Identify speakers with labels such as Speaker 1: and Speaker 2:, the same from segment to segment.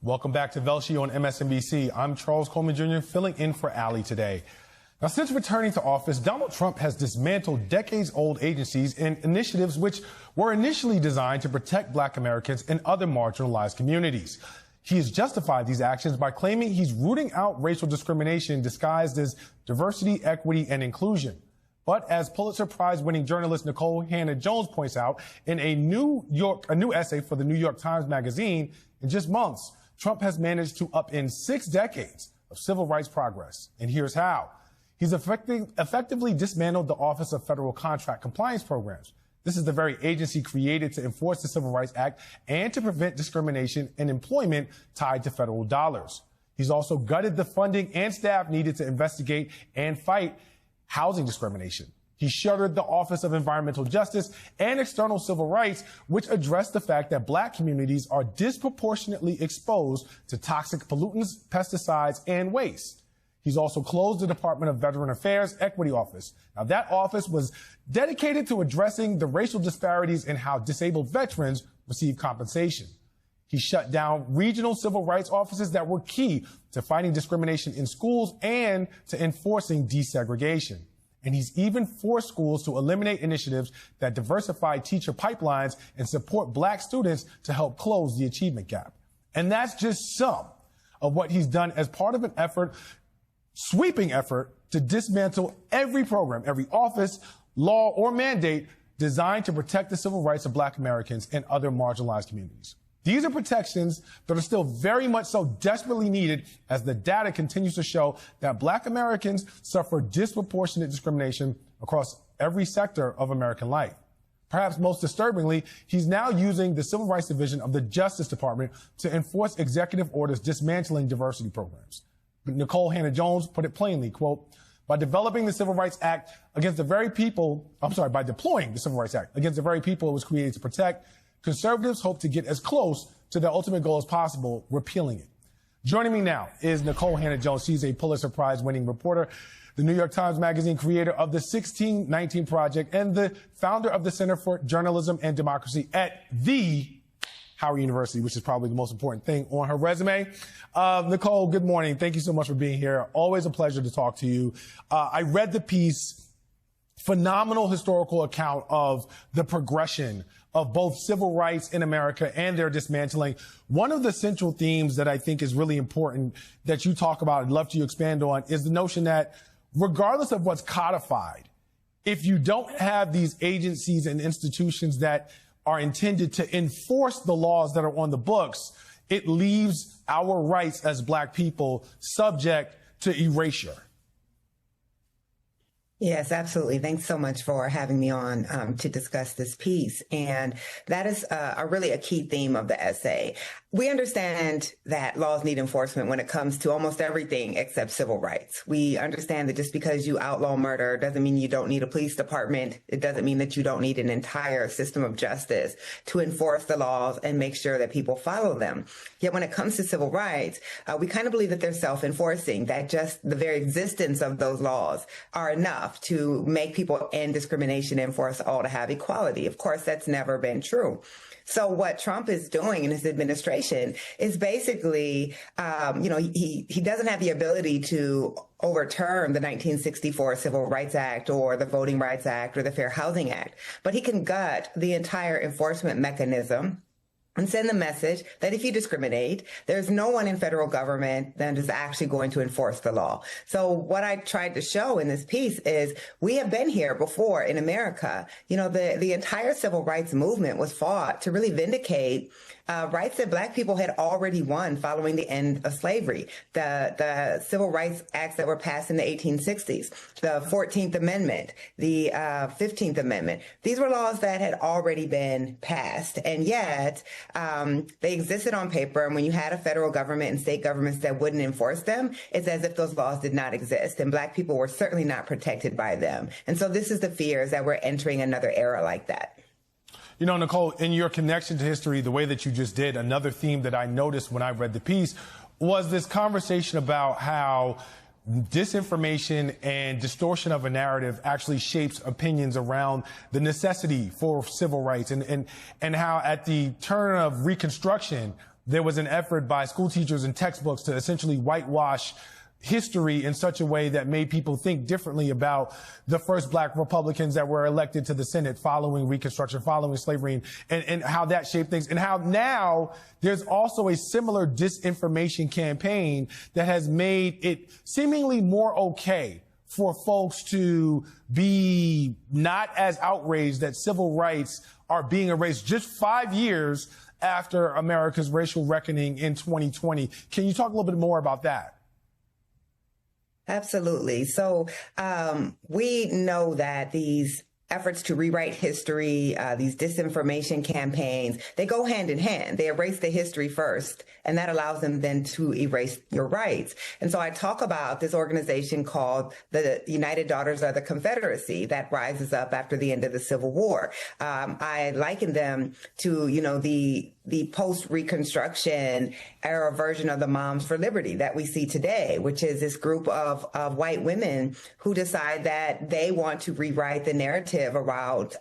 Speaker 1: Welcome back to Velshi on MSNBC. I'm Charles Coleman Jr. filling in for Ali today. Now, since returning to office, Donald Trump has dismantled decades-old agencies and initiatives which were initially designed to protect Black Americans and other marginalized communities. He has justified these actions by claiming he's rooting out racial discrimination disguised as diversity, equity, and inclusion. But as Pulitzer-Prize winning journalist Nikole Hannah-Jones points out in a new essay for the New York Times Magazine, in just months, Trump has managed to upend 6 decades of civil rights progress. And here's how. He's effectively dismantled the Office of Federal Contract Compliance Programs. This is the very agency created to enforce the Civil Rights Act and to prevent discrimination in employment tied to federal dollars. He's also gutted the funding and staff needed to investigate and fight housing discrimination. He shuttered the Office of Environmental Justice and External Civil Rights, which addressed the fact that Black communities are disproportionately exposed to toxic pollutants, pesticides, and waste. He's also closed the Department of Veteran Affairs Equity Office. Now, that office was dedicated to addressing the racial disparities in how disabled veterans receive compensation. He shut down regional civil rights offices that were key to fighting discrimination in schools and to enforcing desegregation. And he's even forced schools to eliminate initiatives that diversify teacher pipelines and support Black students to help close the achievement gap. And that's just some of what he's done as part of an sweeping effort to dismantle every program, every office, law, or mandate designed to protect the civil rights of Black Americans and other marginalized communities. These are protections that are still very much so desperately needed as the data continues to show that Black Americans suffer disproportionate discrimination across every sector of American life. Perhaps most disturbingly, he's now using the Civil Rights Division of the Justice Department to enforce executive orders dismantling diversity programs. Nikole Hannah-Jones put it plainly, quote, by deploying the Civil Rights Act against the very people it was created to protect, conservatives hope to get as close to their ultimate goal as possible, repealing it. Joining me now is Nikole Hannah-Jones. She's a Pulitzer-Prize winning reporter, the New York Times Magazine creator of the 1619 Project, and the founder of the Center for Journalism and Democracy at the Howard University, which is probably the most important thing on her resume. Nikole, good morning. Thank you so much for being here. Always a pleasure to talk to you. I read the piece. Phenomenal historical account of the progression of both civil rights in America and their dismantling. One of the central themes that I think is really important that you talk about, I'd love to expand on, is the notion that regardless of what's codified, if you don't have these agencies and institutions that are intended to enforce the laws that are on the books, it leaves our rights as Black people subject to erasure.
Speaker 2: Yes, absolutely. Thanks so much for having me on to discuss this piece. And that is really a key theme of the essay. We understand that laws need enforcement when it comes to almost everything except civil rights. We understand that just because you outlaw murder doesn't mean you don't need a police department. It doesn't mean that you don't need an entire system of justice to enforce the laws and make sure that people follow them. Yet when it comes to civil rights, we kind of believe that they're self-enforcing, that just the very existence of those laws are enough to make people end discrimination and for us all to have equality. Of course, that's never been true. So what Trump is doing in his administration is basically, he doesn't have the ability to overturn the 1964 Civil Rights Act or the Voting Rights Act or the Fair Housing Act, but he can gut the entire enforcement mechanism and send the message that if you discriminate, there's no one in federal government that is actually going to enforce the law. So what I tried to show in this piece is we have been here before in America. You know, the entire civil rights movement was fought to really vindicate rights that Black people had already won following the end of slavery. The civil rights acts that were passed in the 1860s, the 14th Amendment, the 15th Amendment. These were laws that had already been passed, and yet they existed on paper. And when you had a federal government and state governments that wouldn't enforce them, it's as if those laws did not exist, and Black people were certainly not protected by them. And so this is the fear, is that we're entering another era like that.
Speaker 1: You know, Nikole, in your connection to history, the way that you just did, another theme that I noticed when I read the piece was this conversation about how disinformation and distortion of a narrative actually shapes opinions around the necessity for civil rights and how at the turn of Reconstruction, there was an effort by school teachers and textbooks to essentially whitewash history in such a way that made people think differently about the first black Republicans that were elected to the Senate following Reconstruction, following slavery, and how that shaped things, and how now there's also a similar disinformation campaign that has made it seemingly more okay for folks to be not as outraged that civil rights are being erased just 5 years after America's racial reckoning in 2020. Can you talk a little bit more about that?
Speaker 2: Absolutely. So we know that these efforts to rewrite history, these disinformation campaigns, they go hand in hand. They erase the history first, and that allows them then to erase your rights. And so I talk about this organization called the United Daughters of the Confederacy that rises up after the end of the Civil War. I liken them to, the post-Reconstruction era version of the Moms for Liberty that we see today, which is this group of white women who decide that they want to rewrite the narrative around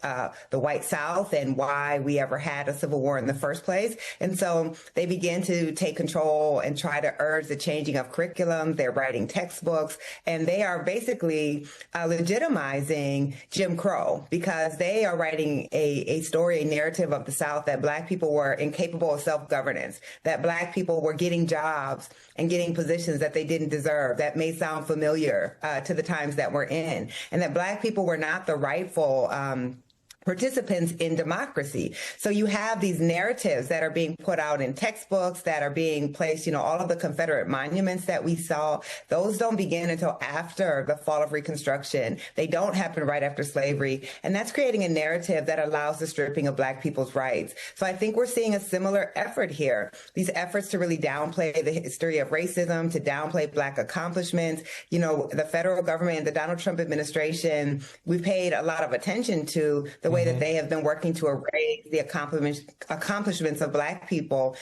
Speaker 2: the white South and why we ever had a civil war in the first place. And so they begin to take control and try to urge the changing of curriculum. They're writing textbooks, and they are basically legitimizing Jim Crow because they are writing a story, a narrative of the South that Black people were incapable of self-governance, that Black people were getting jobs and getting positions that they didn't deserve, that may sound familiar to the times that we're in, and that Black people were not the rightful participants in democracy. So you have these narratives that are being put out in textbooks, that are being placed, all of the Confederate monuments that we saw, those don't begin until after the fall of Reconstruction. They don't happen right after slavery. And that's creating a narrative that allows the stripping of Black people's rights. So I think we're seeing a similar effort here, these efforts to really downplay the history of racism, to downplay Black accomplishments. The federal government, the Donald Trump administration, we've paid a lot of attention to the way that they have been working to erase the accomplishments of Black people.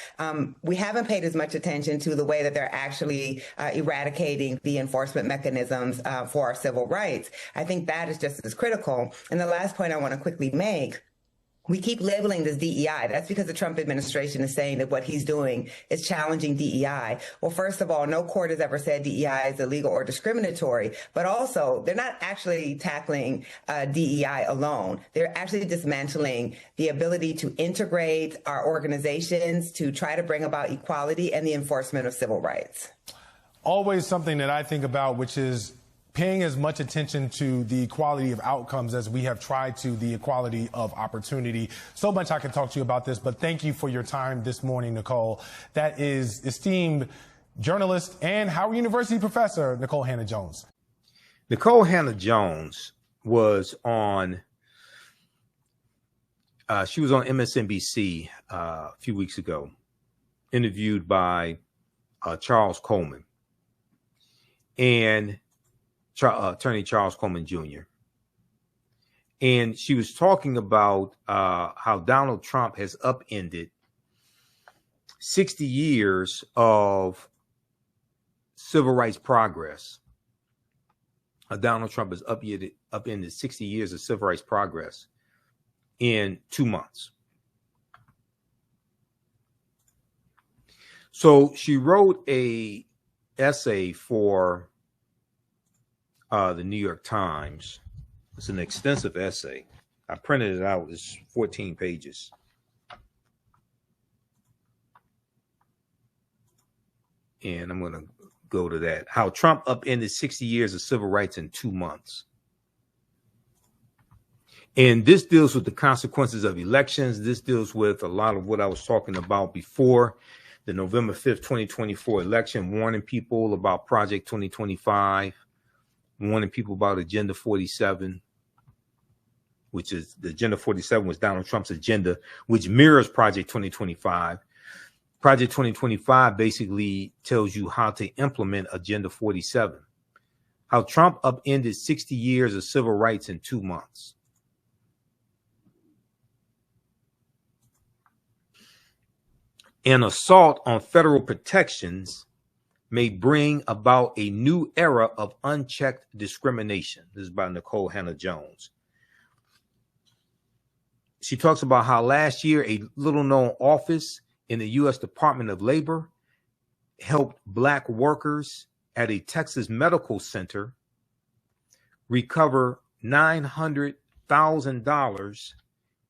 Speaker 2: We haven't paid as much attention to the way that they're actually eradicating the enforcement mechanisms for our civil rights. I think that is just as critical. And the last point I want to quickly make, we keep labeling this DEI. That's because the Trump administration is saying that what he's doing is challenging DEI. Well, first of all, no court has ever said DEI is illegal or discriminatory, but also they're not actually tackling DEI alone. They're actually dismantling the ability to integrate our organizations to try to bring about equality and the enforcement of civil rights.
Speaker 1: Always something that I think about, which is paying as much attention to the equality of outcomes as we have tried to the equality of opportunity. So much I could talk to you about this, but thank you for your time this morning, Nikole. That is esteemed journalist and Howard University professor, Nikole Hannah-Jones.
Speaker 3: Nikole Hannah-Jones was on, she was on MSNBC a few weeks ago, interviewed by Charles Coleman. And Attorney Charles Coleman Jr. And she was talking about how Donald Trump has upended 60 years of civil rights progress. Donald Trump has upended 60 years of civil rights progress in 2 months. So she wrote a essay for the New York Times. It's an extensive essay. I printed it out. It's 14 pages. And I'm going to go to that. How Trump upended 60 years of civil rights in 2 months. And this deals with the consequences of elections. This deals with a lot of what I was talking about before the November 5th, 2024 election, warning people about Project 2025. Warning people about Agenda 47, which is the Agenda 47 was Donald Trump's agenda, which mirrors Project 2025. Project 2025 basically tells you how to implement Agenda 47. How Trump upended 60 years of civil rights in 2 months. An assault on federal protections may bring about a new era of unchecked discrimination. This is by Nikole Hannah-Jones. She talks about how last year a little-known office in the U.S. Department of Labor helped Black workers at a Texas medical center recover $900,000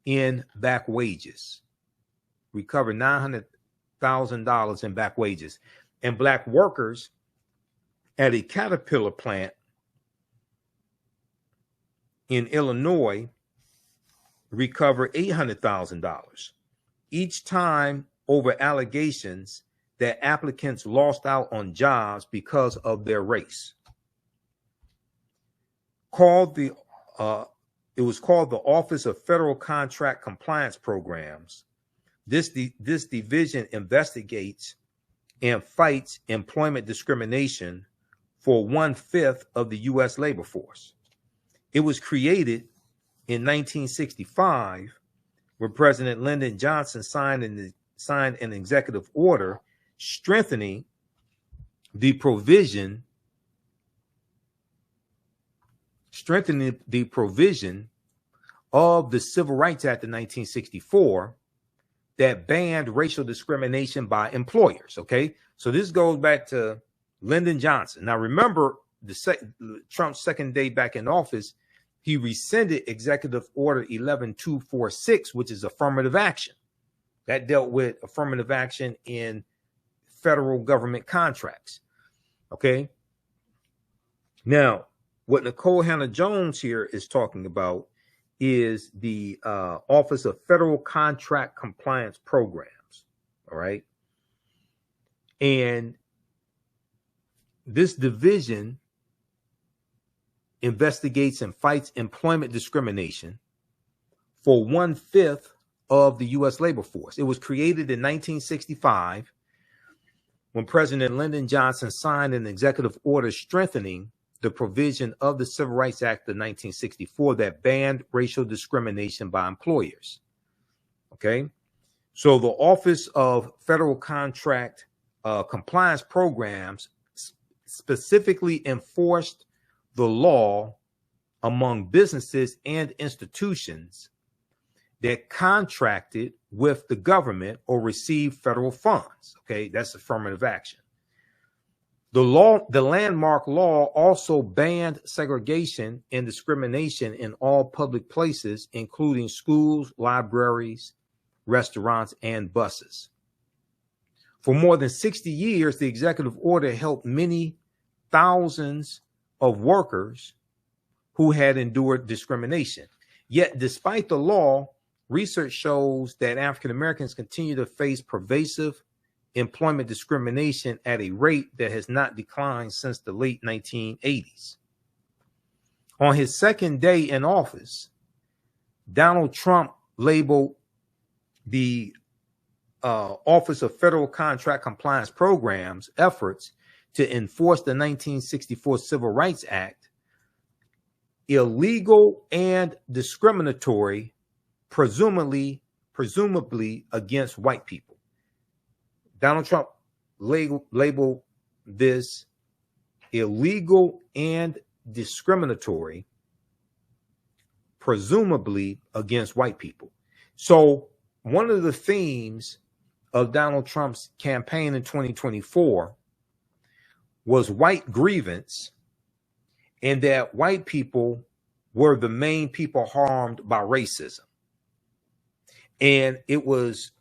Speaker 3: in back wages. Recover $900,000 in back wages. And Black workers at a Caterpillar plant in Illinois recover $800,000 each time over allegations that applicants lost out on jobs because of their race. It was called the Office of Federal Contract Compliance Programs. This division investigates and fights employment discrimination for 1/5 of the U.S. labor force. It was created in 1965 when President Lyndon Johnson signed an executive order strengthening the provision of the Civil Rights Act of 1964 that banned racial discrimination by employers. Okay, so this goes back to Lyndon Johnson. Now, remember, Trump's second day back in office, he rescinded Executive Order 11246, which is affirmative action. That dealt with affirmative action in federal government contracts. Okay. Now, what Nikole Hannah-Jones here is talking about is the Office of Federal Contract Compliance Programs. All right. And this division investigates and fights employment discrimination for 1/5 of the U.S. labor force. It was created in 1965 when President Lyndon Johnson signed an executive order strengthening the provision of the Civil Rights Act of 1964 that banned racial discrimination by employers. Okay, so the Office of Federal Contract Compliance Programs specifically enforced the law among businesses and institutions that contracted with the government or received federal funds. Okay, that's affirmative action. The landmark law also banned segregation and discrimination in all public places, including schools, libraries, restaurants, and buses. For more than 60 years, the executive order helped many thousands of workers who had endured discrimination. Yet, despite the law, research shows that African Americans continue to face pervasive employment discrimination at a rate that has not declined since the late 1980s. On his second day in office, Donald Trump labeled the Office of Federal Contract Compliance Programs efforts to enforce the 1964 Civil Rights Act illegal and discriminatory, presumably against white people. Donald Trump labeled this illegal and discriminatory, presumably against white people. So one of the themes of Donald Trump's campaign in 2024 was white grievance, and that white people were the main people harmed by racism. And he was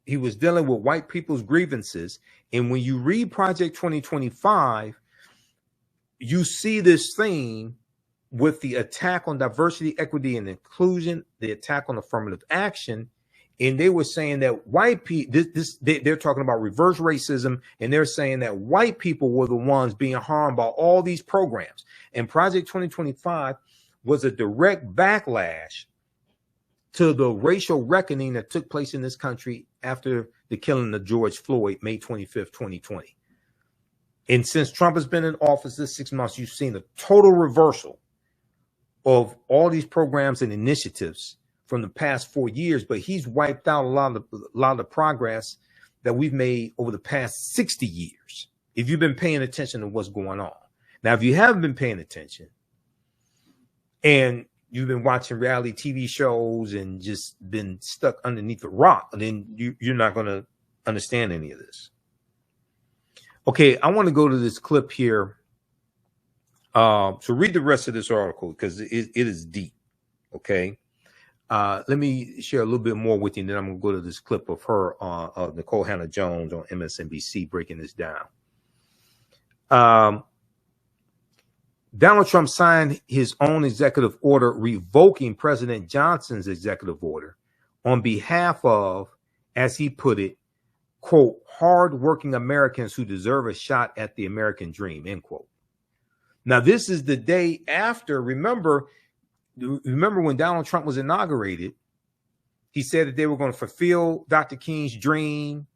Speaker 3: dealing with white people's grievances. And when you read Project 2025, you see this theme with the attack on diversity, equity, and inclusion, the attack on affirmative action. And they were saying that white people, they're talking about reverse racism, and they're saying that white people were the ones being harmed by all these programs. And Project 2025 was a direct backlash to the racial reckoning that took place in this country after the killing of George Floyd, May 25th, 2020. And since Trump has been in office this 6 months, you've seen a total reversal of all these programs and initiatives from the past 4 years, but he's wiped out a lot of the progress that we've made over the past 60 years, if you've been paying attention to what's going on. Now, if you haven't been paying attention and you've been watching reality TV shows and just been stuck underneath a rock, then you're not going to understand any of this. Okay, I want to go to this clip here. So read the rest of this article because it is deep. Okay. Let me share a little bit more with you, and then I'm going to go to this clip of her, Nikole Hannah-Jones on MSNBC, breaking this down. Donald Trump signed his own executive order revoking President Johnson's executive order on behalf of, as he put it, quote, hardworking Americans who deserve a shot at the American dream, end quote. Now, this is the day after, remember when Donald Trump was inaugurated, he said that they were going to fulfill Dr. King's dream,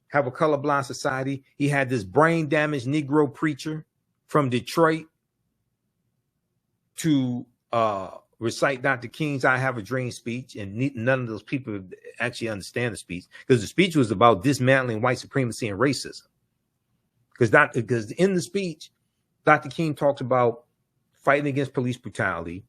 Speaker 3: have a colorblind society. He had this brain damaged Negro preacher from Detroit to recite Dr. King's I Have a Dream speech, and none of those people actually understand the speech, because the speech was about dismantling white supremacy and racism. Because in the speech, Dr. King talks about fighting against police brutality.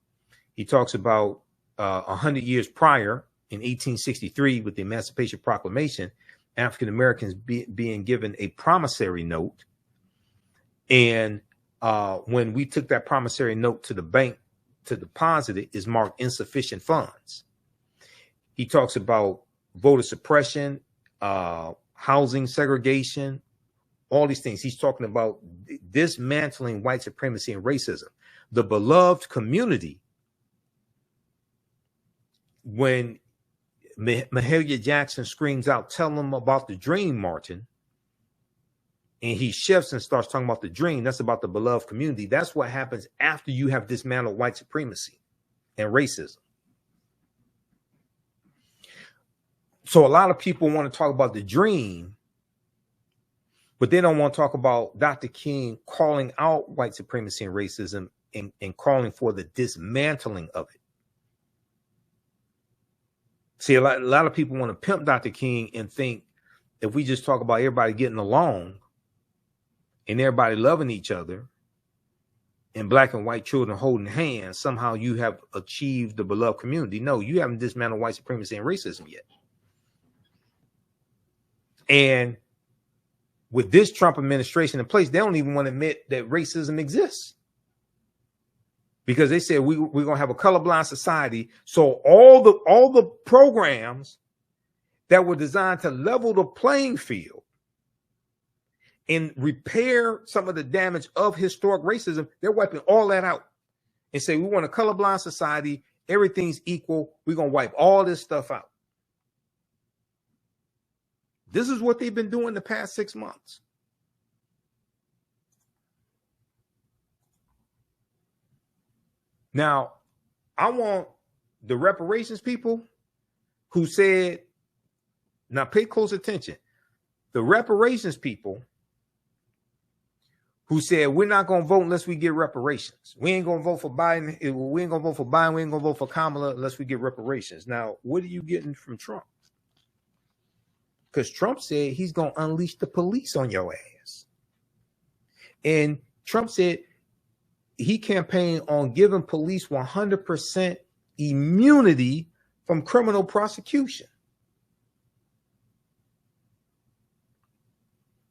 Speaker 3: He talks about 100 years prior, in 1863, with the Emancipation Proclamation, African Americans being given a promissory note. And when we took that promissory note to the bank to deposit it, is marked insufficient funds. He talks about voter suppression, housing segregation, all these things. He's talking about dismantling white supremacy and racism. The beloved community, when Mahalia Jackson screams out, tell them about the dream, Martin, and he shifts and starts talking about the dream, that's about the beloved community. That's what happens after you have dismantled white supremacy and racism. So a lot of people want to talk about the dream, but they don't want to talk about Dr. King calling out white supremacy and racism and calling for the dismantling of it. See, a lot of people want to pimp Dr. King and think if we just talk about everybody getting along and everybody loving each other and black and white children holding hands, somehow you have achieved the beloved community. No, you haven't dismantled white supremacy and racism yet. And with this Trump administration in place, they don't even want to admit that racism exists, because they said we're going to have a colorblind society. So all the programs that were designed to level the playing field and repair some of the damage of historic racism, they're wiping all that out and say, we want a colorblind society. Everything's equal. We're going to wipe all this stuff out. This is what they've been doing the past 6 months. Now, I want the reparations people who said, now pay close attention. The reparations people who said, we're not going to vote unless we get reparations. We ain't going to vote for Biden. We ain't going to vote for Biden. We ain't going to vote for Kamala unless we get reparations. Now, what are you getting from Trump? Because Trump said he's going to unleash the police on your ass. And Trump said he campaigned on giving police 100% immunity from criminal prosecution.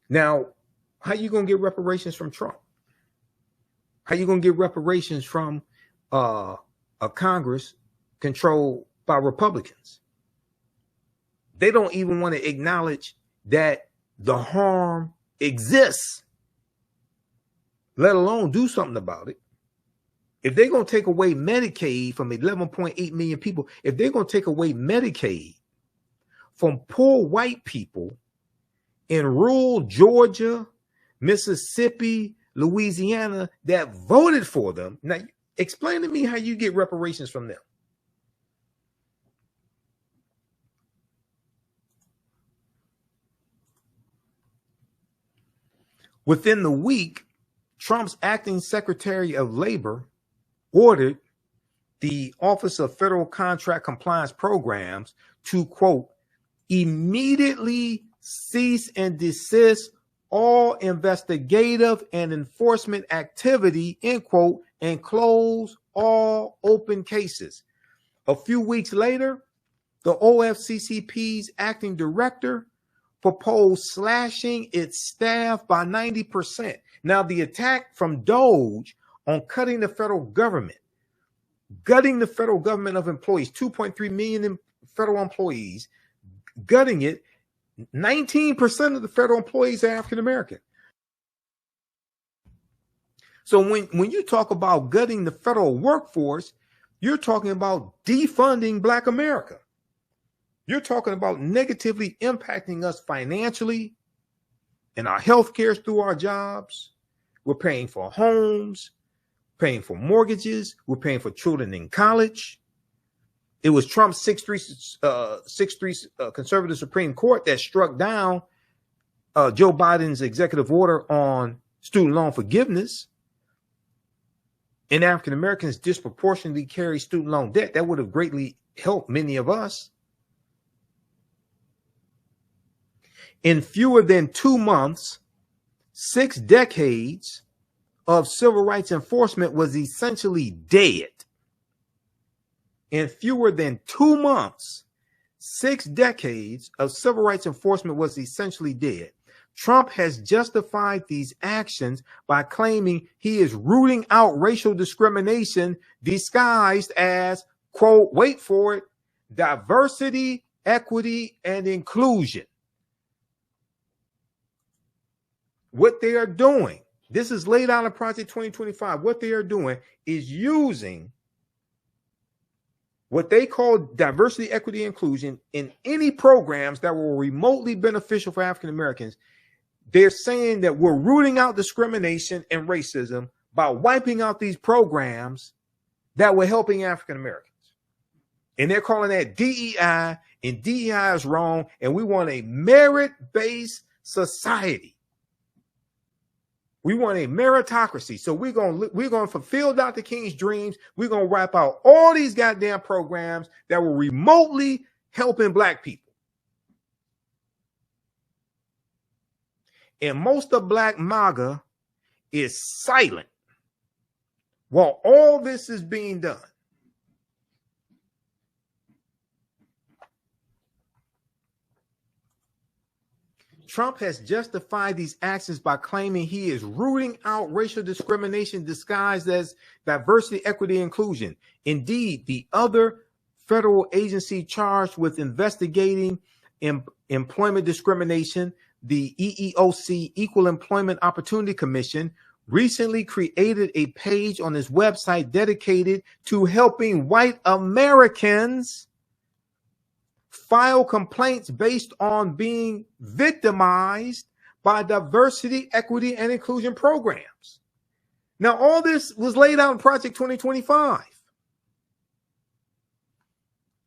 Speaker 3: Now, how you going to get reparations from Trump? How you going to get reparations from a Congress controlled by Republicans? They don't even want to acknowledge that the harm exists, let alone do something about it. If they're going to take away Medicaid from 11.8 million people, if they're going to take away Medicaid from poor white people in rural Georgia, Mississippi, Louisiana that voted for them, now explain to me how you get reparations from them. Within the week, Trump's acting Secretary of Labor ordered the Office of Federal Contract Compliance Programs to, quote, immediately cease and desist all investigative and enforcement activity, end quote, and close all open cases. A few weeks later, the OFCCP's acting director proposed slashing its staff by 90%. Now, the attack from Doge on cutting the federal government, gutting the federal government of employees, 2.3 million federal employees, gutting it, 19% of the federal employees are African American. So when you talk about gutting the federal workforce, you're talking about defunding Black America. You're talking about negatively impacting us financially and our health care through our jobs. We're paying for homes, paying for mortgages. We're paying for children in college. It was Trump's 6-3 conservative Supreme Court that struck down Joe Biden's executive order on student loan forgiveness. And African Americans disproportionately carry student loan debt. That would have greatly helped many of us. In fewer than 2 months, 6 decades of civil rights enforcement was essentially dead. In fewer than 2 months, 6 decades of civil rights enforcement was essentially dead. Trump has justified these actions by claiming he is rooting out racial discrimination disguised as, quote, wait for it, diversity, equity, and inclusion. What they are doing, this is laid out in Project 2025. What they are doing is using what they call diversity, equity, inclusion in any programs that were remotely beneficial for African Americans. They're saying that we're rooting out discrimination and racism by wiping out these programs that were helping African Americans. And they're calling that DEI, and DEI is wrong. And we want a merit-based society. We want a meritocracy. So we're going to fulfill Dr. King's dreams. We're going to wipe out all these goddamn programs that were remotely helping Black people. And most of Black MAGA is silent while all this is being done. Trump has justified these actions by claiming he is rooting out racial discrimination disguised as diversity, equity, inclusion. Indeed, the other federal agency charged with investigating employment discrimination, the EEOC, Equal Employment Opportunity Commission, recently created a page on its website dedicated to helping white Americans file complaints based on being victimized by diversity, equity, and inclusion programs. Now, all this was laid out in Project 2025.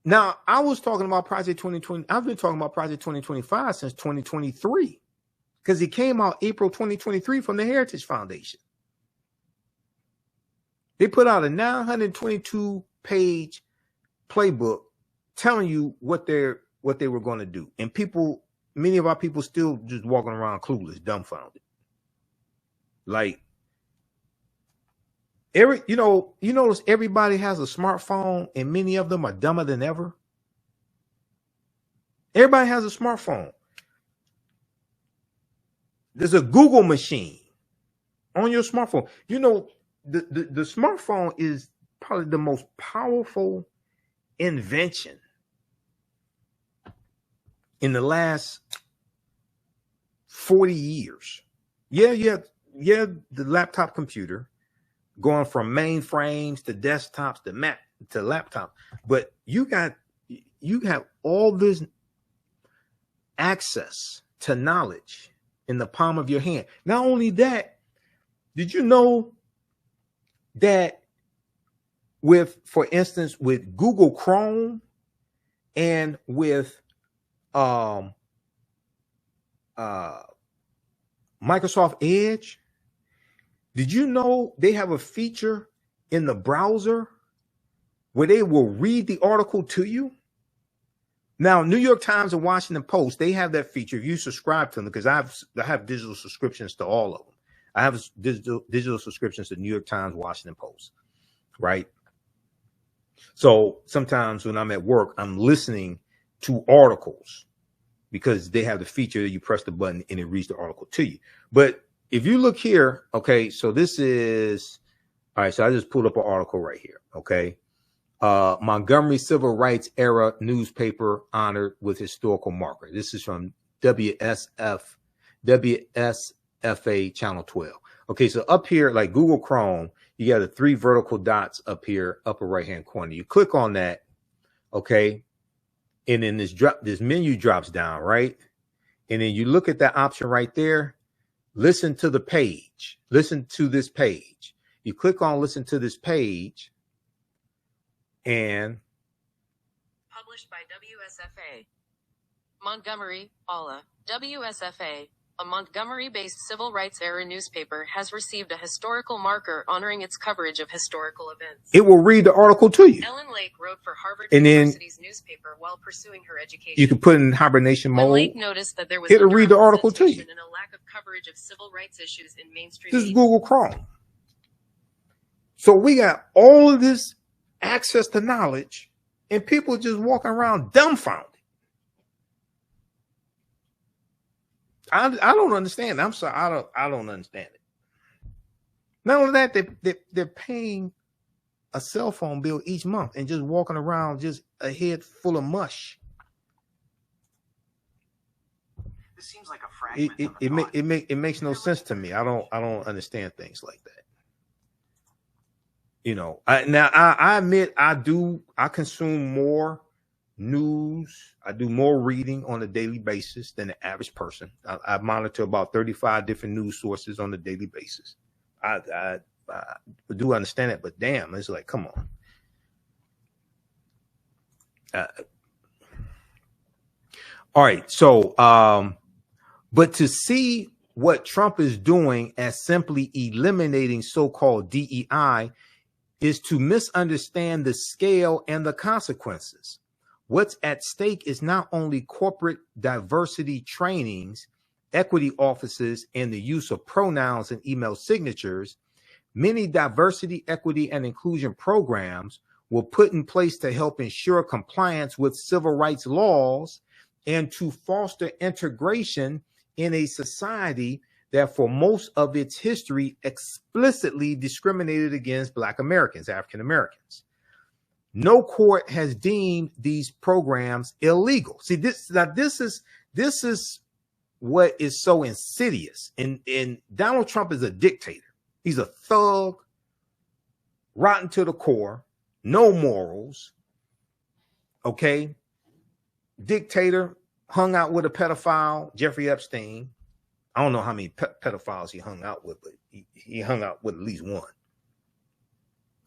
Speaker 3: Now, I was talking about Project 2020. I've been talking about Project 2025 since 2023 because it came out April 2023 from the Heritage Foundation. They put out a 922-page playbook telling you what they were going to do. And people, many of our people still just walking around clueless, dumbfounded. Like, you notice everybody has a smartphone and many of them are dumber than ever. Everybody has a smartphone. There's a Google machine on your smartphone. You know, the smartphone is probably the most powerful invention in the last 40 years. Yeah, the laptop computer going from mainframes to desktops to laptops, but you have all this access to knowledge in the palm of your hand. Not only that, did you know that for instance, with Google Chrome and with Microsoft Edge, did you know they have a feature in the browser where they will read the article to you? Now, New York Times and Washington Post, they have that feature if you subscribe to them, because I have digital subscriptions to all of them. I have digital subscriptions to New York Times, Washington Post, right? So sometimes when I'm at work, I'm listening to articles because they have the feature, you press the button and it reads the article to you. But if you look here, okay, so this is, all right, so I just pulled up an article right here, okay. Montgomery Civil Rights Era newspaper honored with historical marker. This is from WSFA Channel 12. Okay, so up here, like Google Chrome, you got the 3 vertical dots up here, upper right-hand corner. You click on that, okay, and then this menu drops down, right? And then you look at that option right there. Listen to the page. Listen to this page. You click on listen to this page, and
Speaker 4: published by WSFA. Montgomery, Allah. WSFA, a Montgomery-based civil rights era newspaper, has received a historical marker honoring its coverage of historical events.
Speaker 3: It will read the article to you.
Speaker 4: Ellen Lake wrote for Harvard
Speaker 3: And then
Speaker 4: University's newspaper while pursuing her education.
Speaker 3: You can put it in hibernation
Speaker 4: When
Speaker 3: mode.
Speaker 4: Lake noticed that there was
Speaker 3: It'll read the article to you.
Speaker 4: and a lack of coverage of civil rights issues in mainstream
Speaker 3: This is
Speaker 4: media.
Speaker 3: Google Chrome. So we got all of this access to knowledge, and people just walking around dumbfounded. I don't understand. I'm sorry. I don't understand it. Not only that, they're paying a cell phone bill each month and just walking around just a head full of mush.
Speaker 5: This seems like a fragment.
Speaker 3: It makes no sense to me. I don't understand things like that. You know, I admit I consume more news. I do more reading on a daily basis than the average person. I monitor about 35 different news sources on a daily basis. I do understand it, but damn, it's like, come on. All right, so but to see what Trump is doing as simply eliminating so-called DEI is to misunderstand the scale and the consequences. What's at stake is not only corporate diversity trainings, equity offices, and the use of pronouns and email signatures. Many diversity, equity, and inclusion programs were put in place to help ensure compliance with civil rights laws and to foster integration in a society that for most of its history explicitly discriminated against Black Americans, African Americans. No court has deemed these programs illegal. See, this is what is so insidious. And Donald Trump is a dictator. He's a thug, rotten to the core, no morals. Okay. Dictator, hung out with a pedophile, Jeffrey Epstein. I don't know how many pedophiles he hung out with, but he hung out with at least one.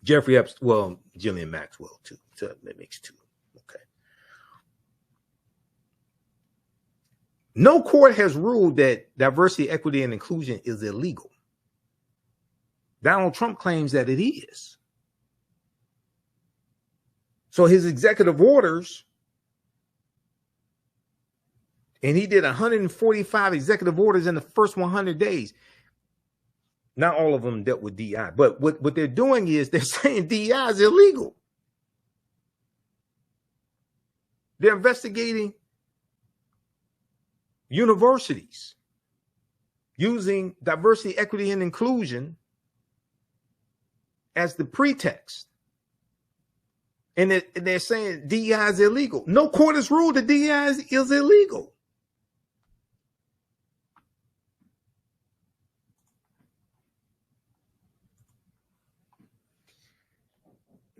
Speaker 3: Jeffrey Epstein, well, Ghislaine Maxwell too. So that makes 2. Okay. No court has ruled that diversity, equity, and inclusion is illegal. Donald Trump claims that it is. So his executive orders, and he did 145 executive orders in the first 100 days. Not all of them dealt with DEI, but what they're doing is they're saying DEI is illegal. They're investigating universities using diversity, equity, and inclusion as the pretext. And they're saying DEI is illegal. No court has ruled that DEI is illegal.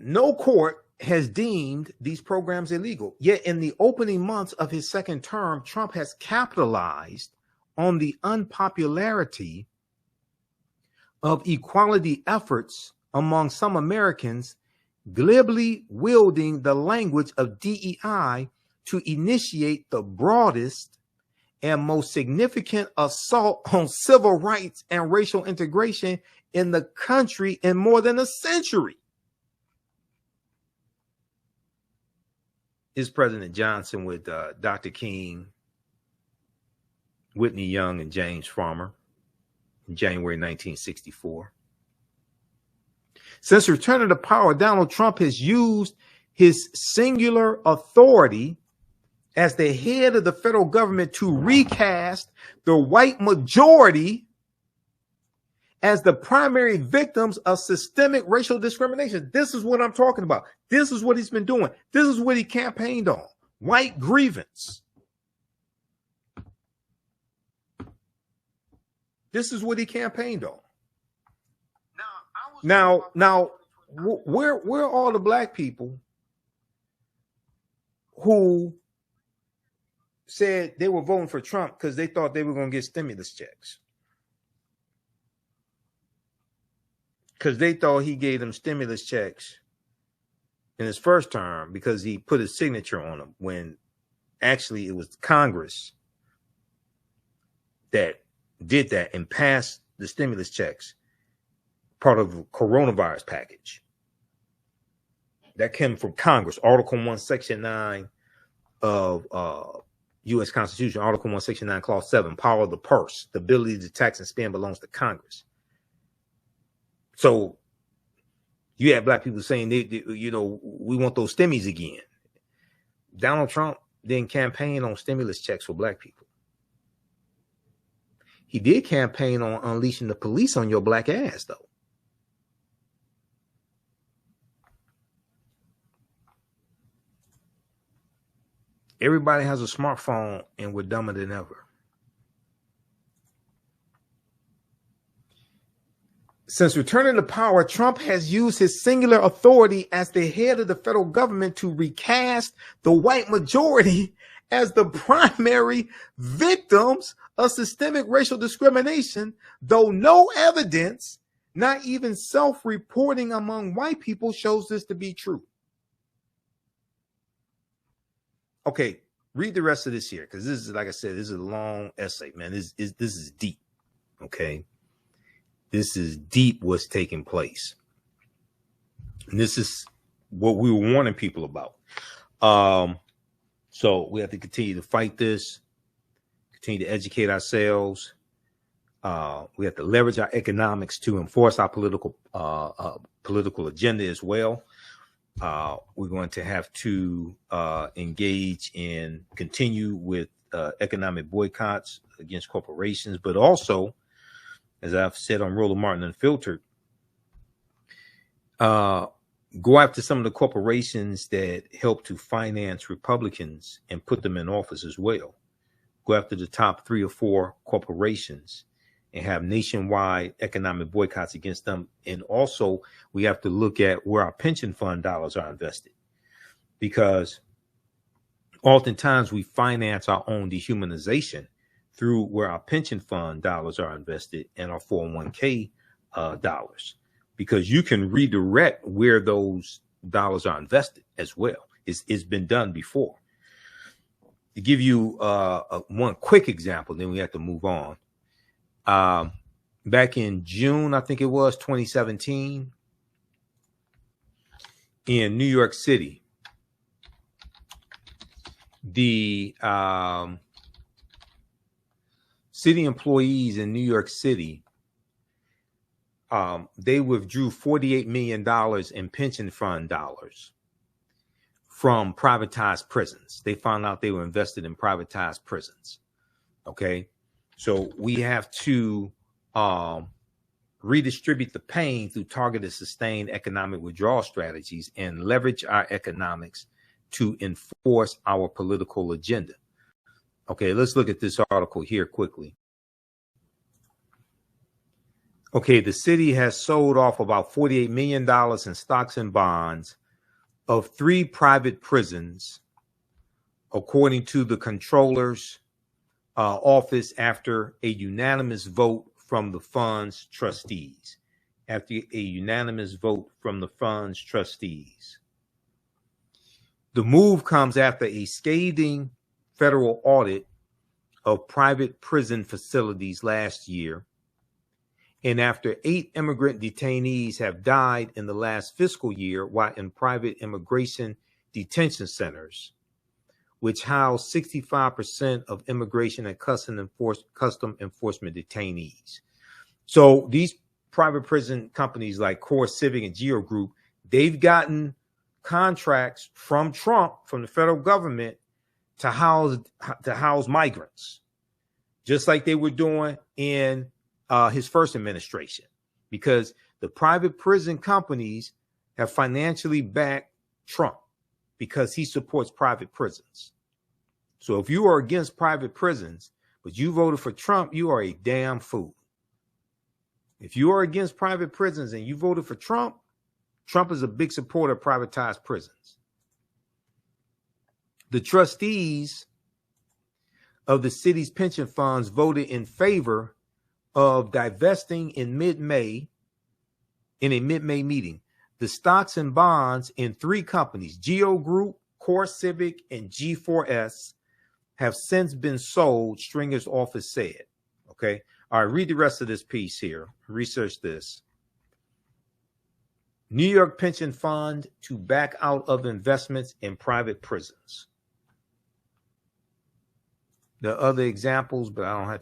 Speaker 3: No court has deemed these programs illegal. Yet in the opening months of his second term, Trump has capitalized on the unpopularity of equality efforts among some Americans, glibly wielding the language of DEI to initiate the broadest and most significant assault on civil rights and racial integration in the country in more than a century. Is President Johnson with Dr. King, Whitney Young, and James Farmer in January 1964. Since returning to power, Donald Trump has used his singular authority as the head of the federal government to recast the white majority as the primary victims of systemic racial discrimination. This is what I'm talking about. This is what he's been doing. This is what he campaigned on. White grievance. This is what he campaigned on. Now, where are all the black people who said they were voting for Trump because they thought they were going to get stimulus checks? Because they thought he gave them stimulus checks in his first term because he put his signature on them, when actually it was Congress that did that and passed the stimulus checks, part of the coronavirus package. That came from Congress. Article 1, Section 9 of U.S. Constitution, Article 1, Section 9, Clause 7, power of the purse. The ability to tax and spend belongs to Congress. So you have black people saying, we want those stimmies again. Donald Trump didn't campaign on stimulus checks for black people. He did campaign on unleashing the police on your black ass, though. Everybody has a smartphone and we're dumber than ever. Since returning to power, Trump has used his singular authority as the head of the federal government to recast the white majority as the primary victims of systemic racial discrimination, though no evidence, not even self-reporting among white people, shows this to be true. Okay, read the rest of this here, because this is, like I said, this is a long essay, man. This is deep, okay? This is deep what's taking place. And this is what we were warning people about. So we have to continue to fight this, continue to educate ourselves. We have to leverage our economics to enforce our political agenda as well. We're going to have to engage in continue with economic boycotts against corporations, but also, as I've said on Roland Martin Unfiltered, go after some of the corporations that help to finance Republicans and put them in office as well. Go after the top 3 or 4 corporations and have nationwide economic boycotts against them. And also, we have to look at where our pension fund dollars are invested, because oftentimes we finance our own dehumanization through where our pension fund dollars are invested and our 401k dollars, because you can redirect where those dollars are invested as well. It's been done before. To give you one quick example, then we have to move on. Back in June, I think it was 2017, in New York City, the city employees in New York City, they withdrew $48 million in pension fund dollars from privatized prisons. They found out they were invested in privatized prisons. Okay. So we have to redistribute the pain through targeted, sustained economic withdrawal strategies and leverage our economics to enforce our political agenda. Okay, let's look at this article here quickly. Okay, the city has sold off about $48 million in stocks and bonds of 3 private prisons, according to the controller's office, after a unanimous vote from the fund's trustees. After a unanimous vote from the fund's trustees. The move comes after a scathing federal audit of private prison facilities last year, and after 8 immigrant detainees have died in the last fiscal year while in private immigration detention centers, which house 65% of immigration and custom enforcement detainees. So these private prison companies like Core Civic and Geo Group, they've gotten contracts from Trump, from the federal government, to house migrants, just like they were doing in his first administration, because the private prison companies have financially backed Trump because he supports private prisons. So if you are against private prisons, but you voted for Trump, you are a damn fool. If you are against private prisons and you voted for Trump, Trump is a big supporter of privatized prisons. The trustees of the city's pension funds voted in favor of divesting in a mid-May meeting, the stocks and bonds in 3 companies, Geo Group, Core Civic, and G4S, have since been sold, Stringer's office said. Okay. All right, read the rest of this piece here. Research this. New York pension fund to back out of investments in private prisons. There are other examples, but I don't have time.